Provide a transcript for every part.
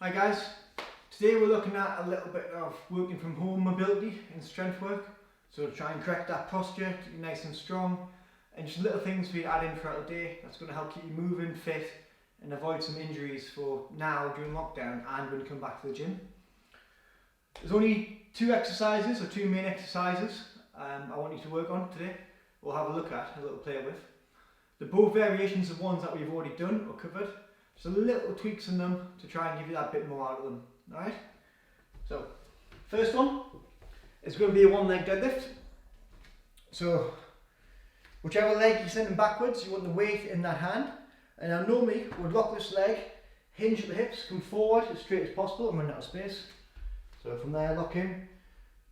Hi guys, today we're looking at a little bit of working from home mobility and strength work. So to try and correct that posture, keep you nice and strong, and just little things for you to add in throughout the day that's going to help keep you moving, fit, and avoid some injuries for now during lockdown and when you come back to the gym. There's only two main exercises I want you to work on today. We'll have a look at, a little play with. They're both variations of ones that we've already done or covered. Just a little tweaks in them to try and give you that bit more out of them. Alright? So, first one is going to be a one leg deadlift. So, whichever leg you're sending backwards, you want the weight in that hand. And now normally we'd lock this leg, hinge at the hips, come forward as straight as possible and run out of space. So from there, lock in,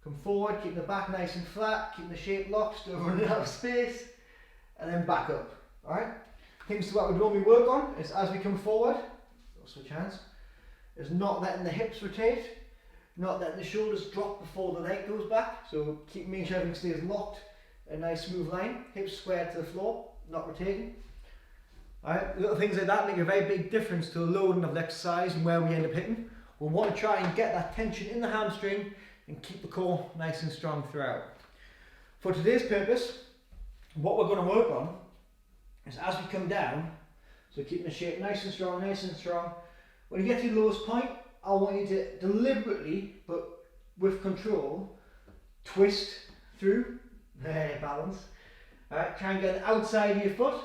come forward, keep the back nice and flat, keep the shape locked, still running out of space, and then back up. Alright? Things that we normally work on is as we come forward, we'll switch hands, is not letting the hips rotate, not letting the shoulders drop before the leg goes back. So making sure everything stays locked, a nice smooth line, hips squared to the floor, not rotating. Alright, little things like that make a very big difference to the loading of the exercise and where we end up hitting. We'll want to try and get that tension in the hamstring and keep the core nice and strong throughout. For today's purpose, what we're going to work on is as we come down, so keeping the shape nice and strong, when you get to your lowest point, I want you to deliberately, but with control, twist through, there, balance. Alright, try and get the outside of your foot,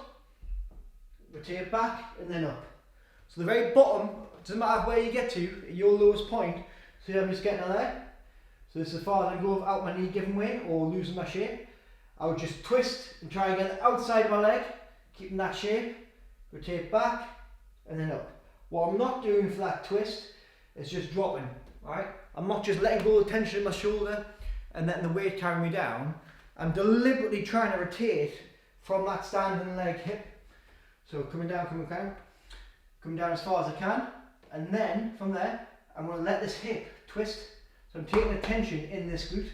rotate back and then up. So the very bottom, it doesn't matter where you get to, at your lowest point, so I'm just getting a leg. So this is as far as I go without my knee giving way or losing my shape. I would just twist and try and get the outside of my leg, keeping that shape, rotate back and then up. What I'm not doing for that twist is just dropping, right? I'm not just letting go of the tension in my shoulder and letting the weight carry me down. I'm deliberately trying to rotate from that standing leg hip. So coming down as far as I can, and then from there, I'm going to let this hip twist. So I'm taking the tension in this glute.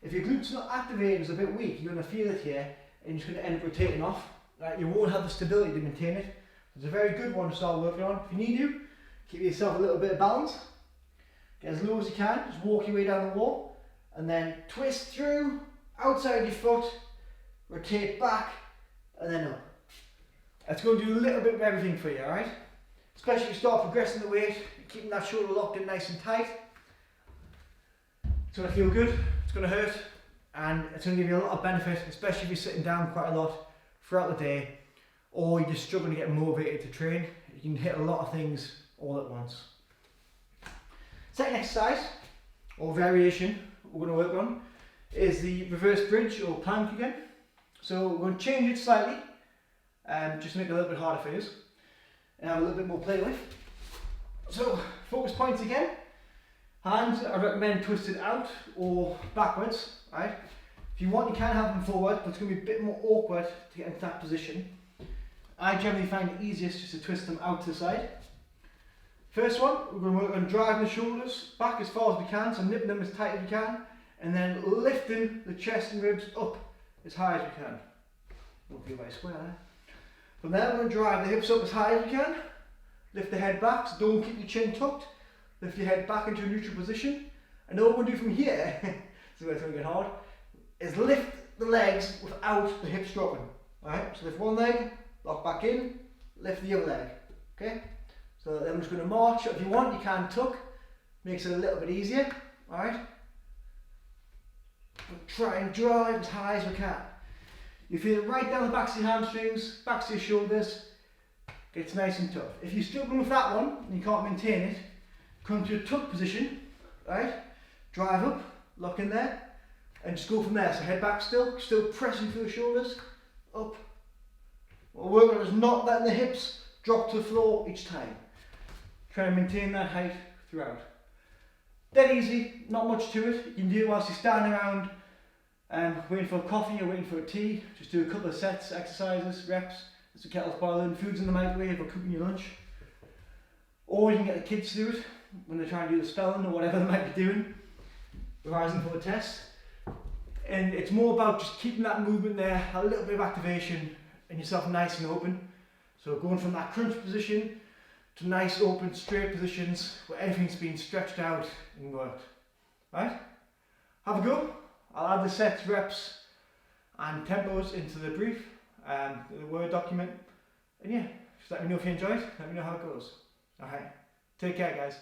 If your glute's not activated, it's a bit weak, you're going to feel it here, and you're just going to end up rotating off. Right? You won't have the stability to maintain it. It's a very good one to start working on. If you need to, keep yourself a little bit of balance. Get as low as you can, just walk your way down the wall, and then twist through, outside your foot, rotate back, and then up. That's going to do a little bit of everything for you, alright? Especially if you start progressing the weight, keeping that shoulder locked in nice and tight. It's going to feel good, it's going to hurt, and it's going to give you a lot of benefit, especially if you're sitting down quite a lot throughout the day, or you're just struggling to get motivated to train. You can hit a lot of things all at once. Second exercise, or variation, we're going to work on, is the reverse bridge or plank again. So we're going to change it slightly, just to make it a little bit harder for you, and have a little bit more play with. So focus points again. Hands, I recommend twisted out or backwards, right? If you want, you can have them forward, but it's going to be a bit more awkward to get into that position. I generally find it easiest just to twist them out to the side. First one, we're going to work on driving the shoulders back as far as we can, so nipping them as tight as we can, and then lifting the chest and ribs up as high as we can. Won't feel very square there. From there, we're going to drive the hips up as high as we can, lift the head back, so don't keep your chin tucked, lift your head back into a neutral position, and all we're going to do from here, this is where it's going to get hard, is lift the legs without the hips dropping. Alright, so lift one leg, lock back in, lift the other leg. Okay? So then I'm just going to march. If you want, you can tuck, makes it a little bit easier. Alright? Try and drive as high as we can. You feel it right down the backs of your hamstrings, backs of your shoulders, gets nice and tough. If you're struggling with that one and you can't maintain it, come to a tuck position, right? Drive up, lock in there, and just go from there. So head back still pressing through the shoulders, up. What we're working on is not letting the hips drop to the floor each time. Try and maintain that height throughout. Dead easy, not much to it. You can do it whilst you're standing around waiting for a coffee or waiting for a tea. Just do a couple of sets, exercises, reps, as the kettle's boiling, food's in the microwave or cooking your lunch. Or you can get the kids to do it when they're trying to do the spelling or whatever they might be doing, revising for the test. And it's more about just keeping that movement there, a little bit of activation, and yourself nice and open. So going from that crunch position to nice open straight positions where everything's been stretched out and worked. Right? Have a go. I'll add the sets, reps and tempos into the brief, the Word document, and yeah, just let me know if you enjoyed, let me know how it goes. Alright, take care guys.